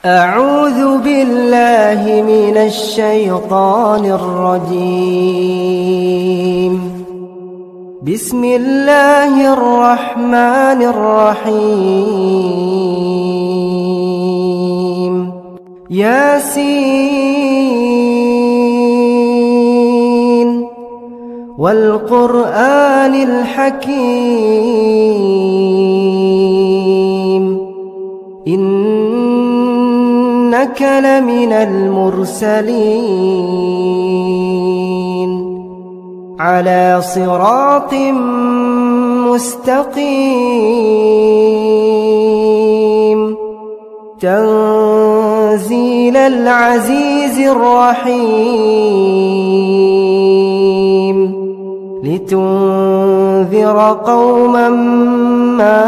أعوذ بالله من الشيطان الرجيم. بسم الله الرحمن الرحيم. ياسين والقرآن الحكيم إنك لمن المرسلين على صراط مستقيم تنزيل العزيز الرحيم لتنذر قوما ما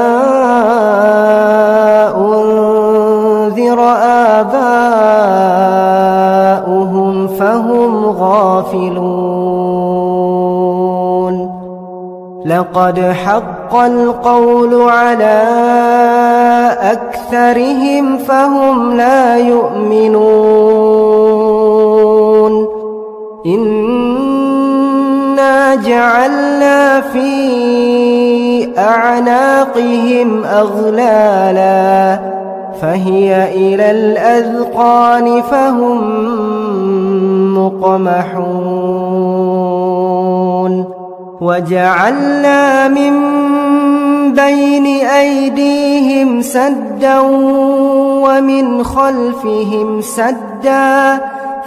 أنذر آباؤهم فهم غافلون. لقد حق القول على أكثرهم فهم لا يؤمنون. إنا جعلنا في أعناقهم أغلالا فهي إلى الأذقان فهم مقمحون. وجعلنا من بين أيديهم سدا ومن خلفهم سدا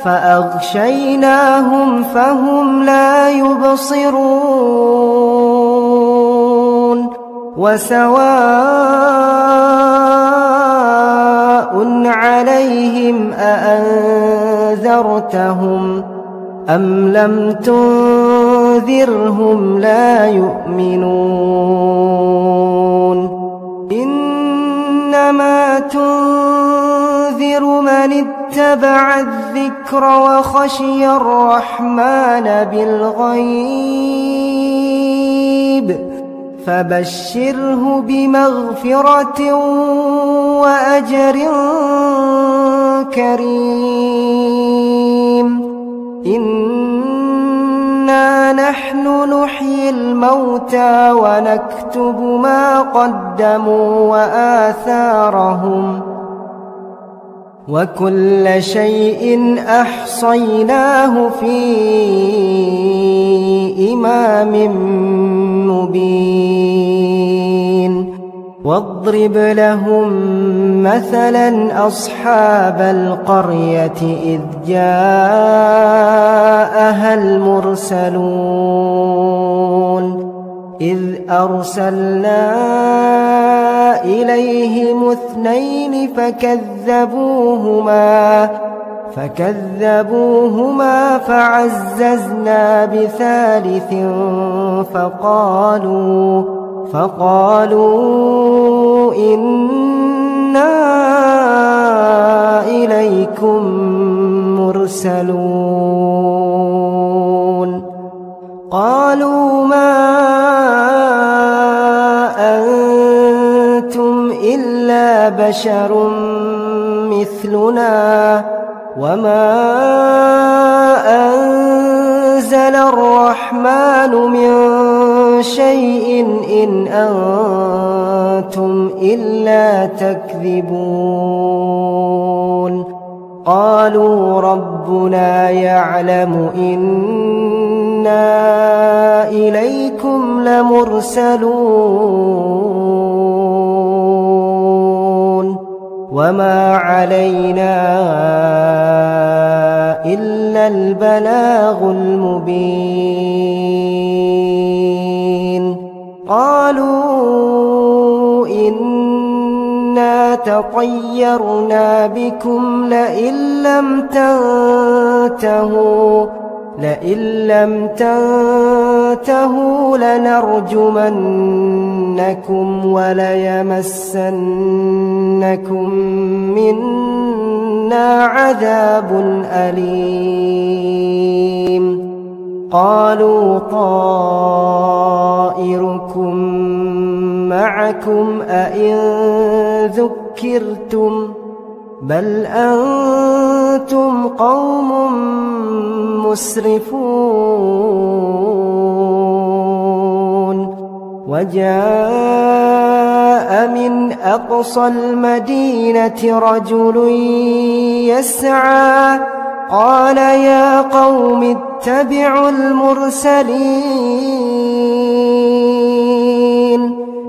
فأغشيناهم فهم لا يبصرون. وسواء عليهم أأنذرتهم أم لم تنذرهم لا يؤمنون. إنما تنذر من اتبع الذكر وخشي الرحمن بالغيب فبشره بمغفرة وأجر كريم. إنا نحن نحيي الموتى ونكتب ما قدموا وآثارهم وكل شيء أحصيناه في إمام مبين. واضرب لهم مثلا أصحاب القرية إذ جاءها المرسلون إذ أرسلنا إليهم اثنين فكذبوهما فعززنا بثالث فقالوا إنا إليكم مرسلون. قالوا ما أنتم إلا بشر مثلنا وما أنزل الرحمن من شيء إن أنتم إلا تكذبون. قالوا ربنا يعلم إنا إليكم لمرسلون وما علينا إلا البلاغ المبين. قالوا إنا تطيرنا بكم لئن لم تنتهوا لنرجمنكم وليمسنكم منا عذاب أليم. قالوا طائركم معكم أئن ذكرتم بل أنتم قوم مسرفون وجاء من أقصى المدينة رجل يسعى قال يا قوم اتبعوا المرسلين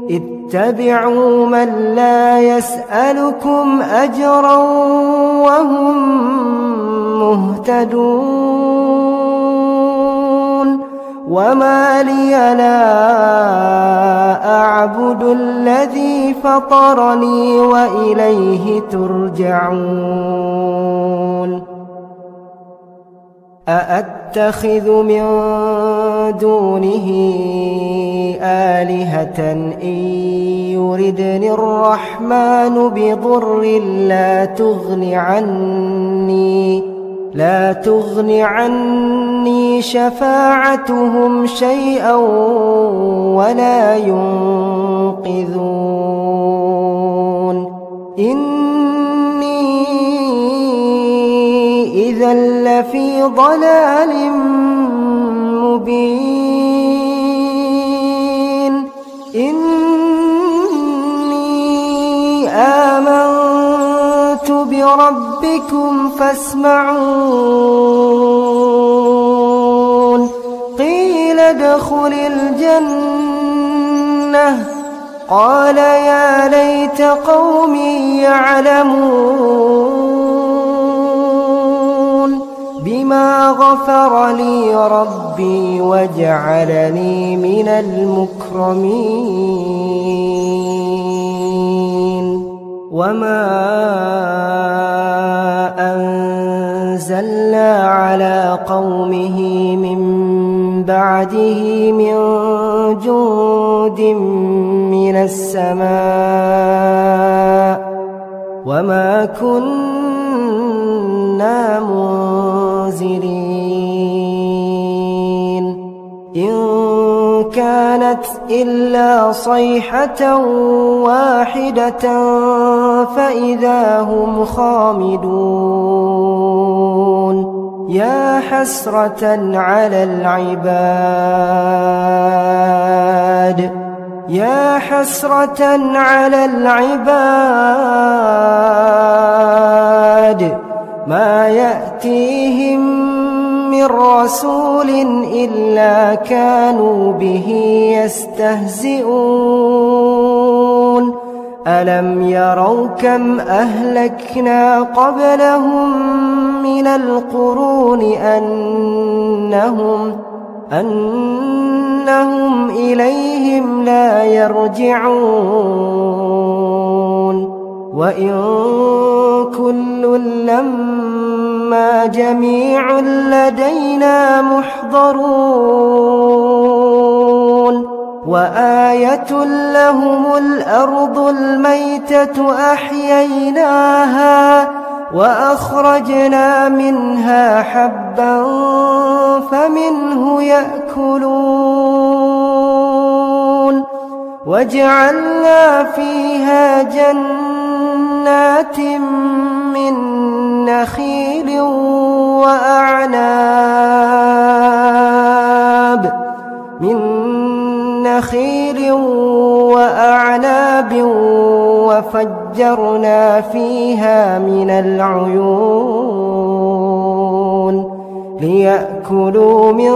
اتبعوا من لا يسألكم أجرا وهم مهتدون وما لي لا أعبد الذي فطرني وإليه ترجعون أأتخذ من دونه آلهة إن يردني الرحمن بضر لا تغن عني شفاعتهم شيئا ولا ينقذون إني إذا لفي ضلال مبين إني آمنت بربكم فاسمعون قيل ادخل الجنة قال يا ليت قومي يعلمون بما غفر لي ربي وجعلني من المكرمين وما أنزلنا على قومه من بعده من جند من السماء وما كنا منزلين إن كانت إلا صيحة واحدة فإذا هم خامدون يا حسرة على العباد ما يأتيهم من رسول إلا كانوا به يستهزئون ألم يروا كم أهلكنا قبلهم من القرون أنهم إليهم لا يرجعون وإن كل لما جميع لدينا محضرون وآية لهم الأرض الميتة أحييناها وأخرجنا منها حبا فمنه يأكلون وجعلنا فيها جنات من نخيل وأعناب وفجرنا فيها من العيون ليأكلوا من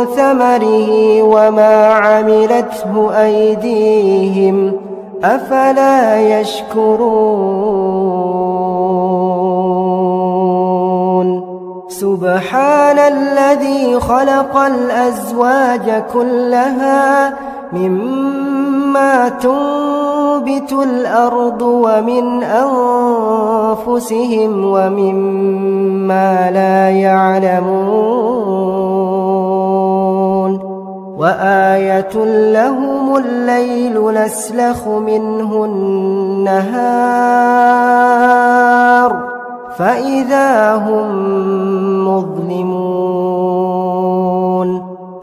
ثمره وما عملته أيديهم أفلا يشكرون سبحان الذي خلق الأزواج كلها مما تنبت الأرض ومن أنفسهم ومما لا يعلمون وآية لهم الليل نسلخ منه النهار فإذا هم مظلمون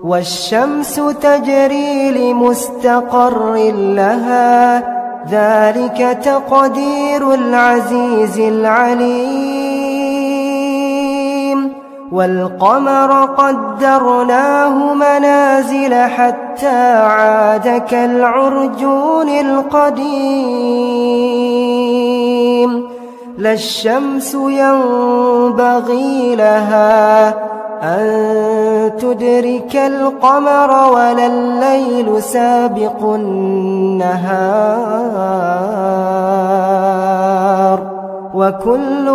والشمس تجري لمستقر لها ذلك تقدير العزيز العليم والقمر قدرناه منازل حتى عاد كالعرجون القديم لا الشمس ينبغي لها أن تدرك القمر ولا الليل سابق النهار وكل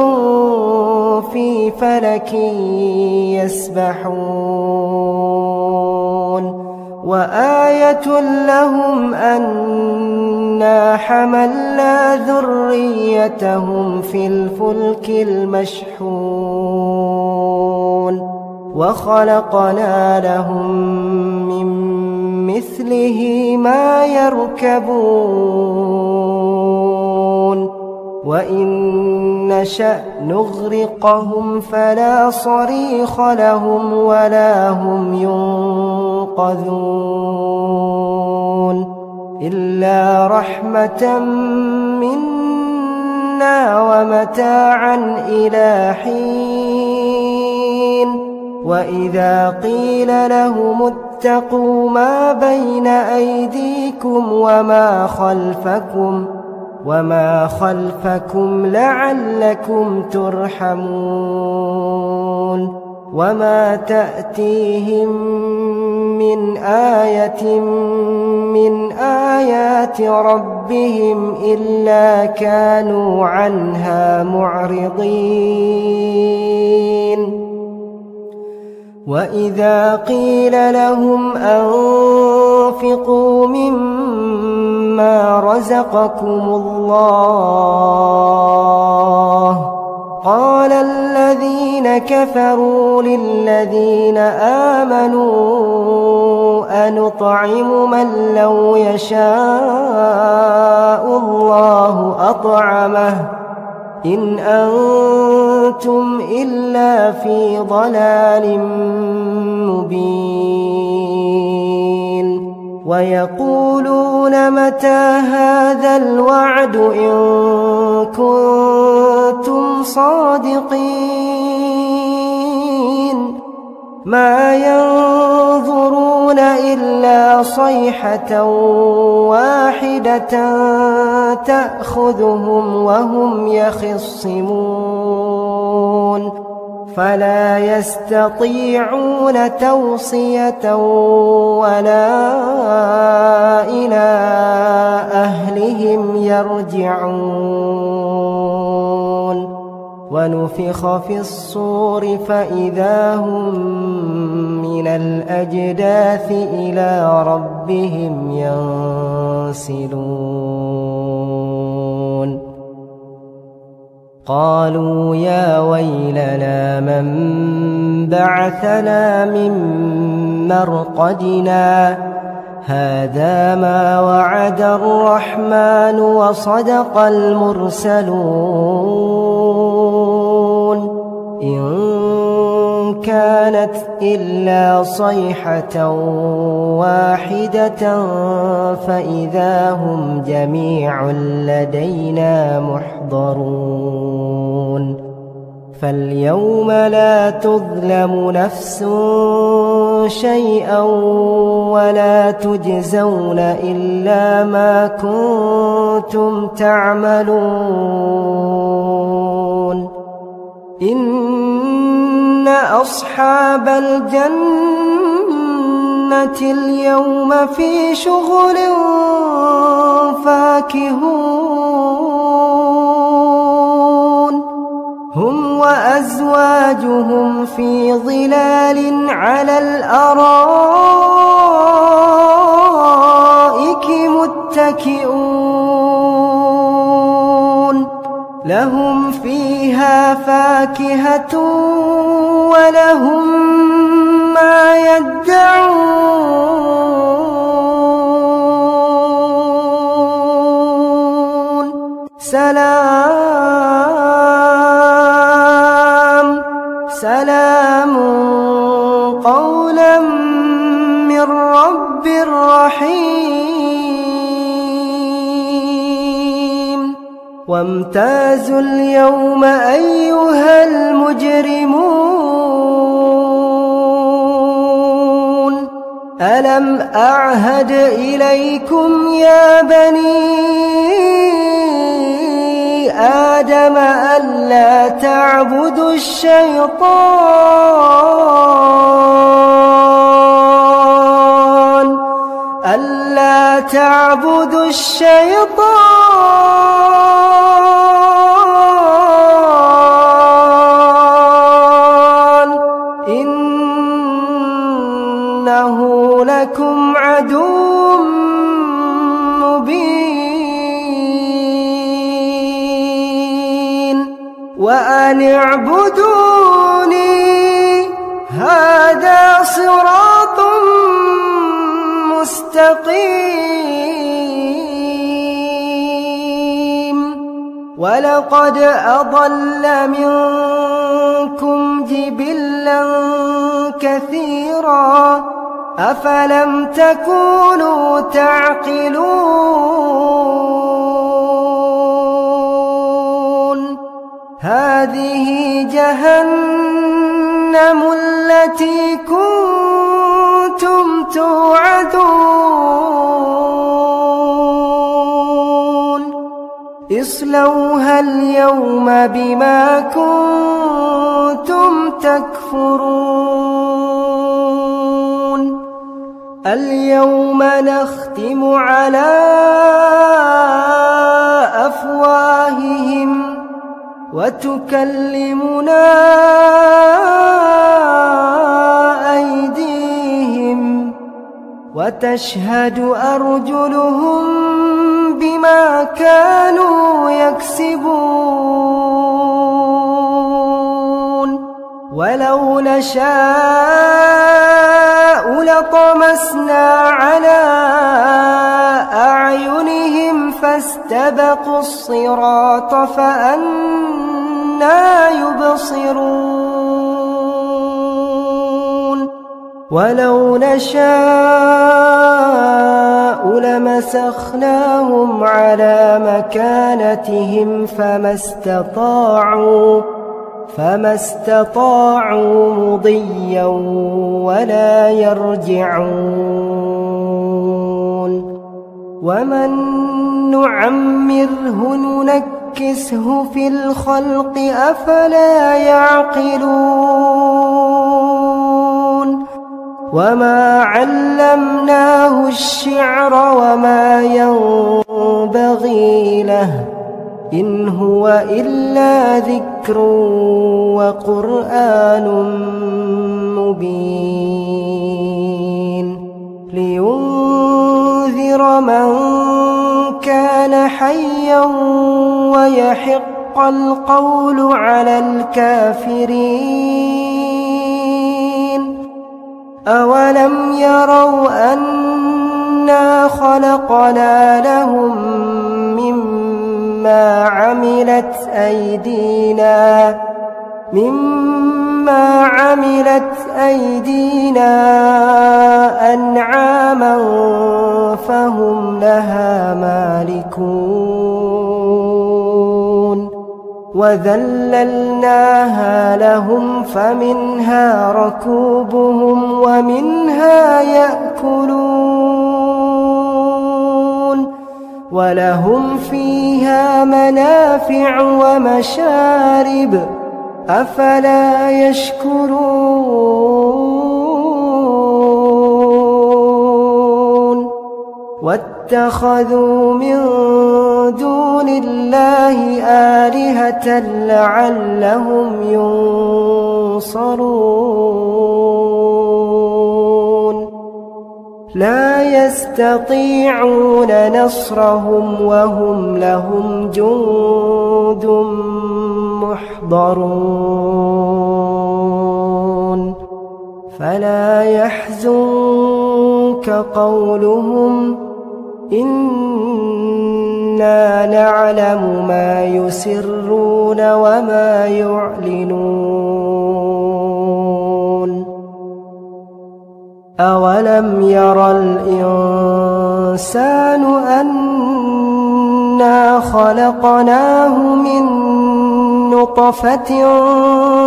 في فلك يسبحون وآية لهم أنا حملنا ذريتهم في الفلك المشحون وخلقنا لهم من مثله ما يركبون وإن نشأ نغرقهم فلا صريخ لهم ولا هم ينقذون إلا رحمة منا ومتاعا إلى حين وإذا قيل لهم اتقوا ما بين أيديكم وما خلفكم لعلكم ترحمون وما تأتيهم من آية من آيات ربهم إلا كانوا عنها معرضين وإذا قيل لهم أنفقوا مما رزقكم الله قال الذين كفروا للذين آمنوا أنطعم من لو يشاء الله أطعمه إن أنتم إلا في ضلال مبين ويقولون متى هذا الوعد إن كنتم صادقين ما ينظرون إلا صيحة واحدة تأخذهم وهم يخصمون فلا يستطيعون توصية ولا إلى أهلهم يرجعون ونفخ في الصور فإذا هم من الأجداث إلى ربهم ينسلون قالوا يا ويلنا من بعثنا من مرقدنا هذا ما وعد الرحمن وصدق المرسلون إن كانت إلا صيحة واحدة فإذا هم جميع لدينا محضرون فاليوم لا تظلم نفس شيئا ولا تجزون إلا ما كنتم تعملون إن أصحاب الجنة اليوم في شغل فاكهون هم وأزواجهم في ظلال على الأرائك متكئون لهم فيها فاكهة ولهم ما يدعون سلام قولا من رب رحيم وامتازوا اليوم أيها المجرمون ألم أعهد إليكم يا بني آدم ألا تعبدوا الشيطان إنه لكم عدو مبين وأن اعبدوني هذا صراط مستقيم ولقد أضل منكم جبلا كثيرا أفلم تكونوا تعقلون هذه جهنم التي كنتم توعدون اصلوها اليوم بما كنتم تكفرون اليوم نختم على أفواههم وتكلمنا أيديهم وتشهد أرجلهم بما كانوا يكسبون ولو نشاء لطمسنا على أعينهم فاستبقوا الصراط فأنى يبصرون ولو نشاء لمسخناهم على مكانتهم فما استطاعوا مضيا ولا يرجعون ومن نعمره ننكسه في الخلق أفلا يعقلون وما علمناه الشعر وما ينبغي له إن هو إلا ذكر وقرآن مبين لينذر من كان حيا ويحق القول على الكافرين أولم يروا أنا خلقنا لهم مما عملت أيدينا أنعاما فهم لها مالكون وذللناها لهم فمنها ركوبهم ومنها يأكلون ولهم فيها منافع ومشارب أفلا يشكرون واتخذوا من دون الله آلهة لعلهم ينصرون لا يستطيعون نصرهم وهم لهم جند محضرون فلا يحزنك قولهم إنا نعلم ما يسرون وما يعلنون أولم ير الإنسان أنا إنا خلقناه من نطفة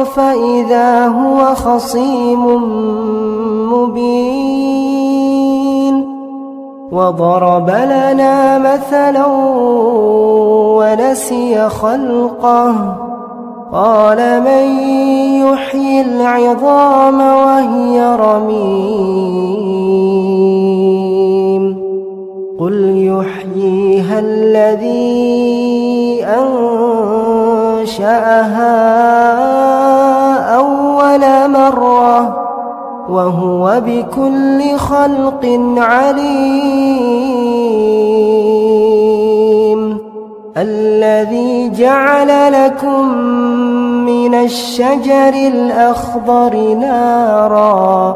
فإذا هو خصيم مبين وضرب لنا مثلا ونسي خلقه قال من يحيي العظام وهي رميم قل يحييها الذي أنشأها أول مرة وهو بكل خلق عليم الذي جعل لكم من الشجر الأخضر نارا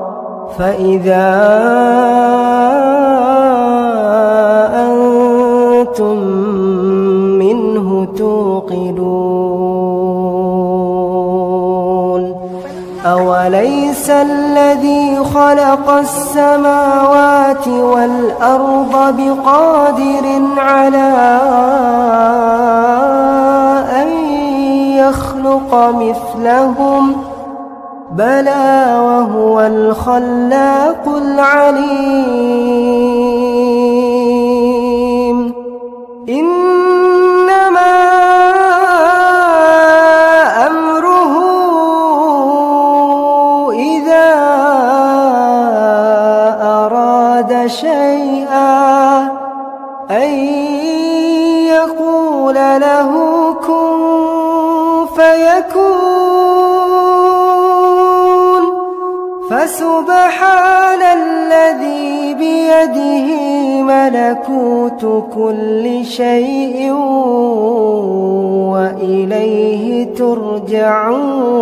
فإذا أنتم منه توقدون أوليس الذي خلق السماوات والأرض بقادر على أن يخلق مثلهم بلى وهو الخلاق العليم إنما أمره إذا أراد شيئا أن يقول له كن فيكون فسبحان الذي بيده ملكوت كل شيء وإليه ترجعون.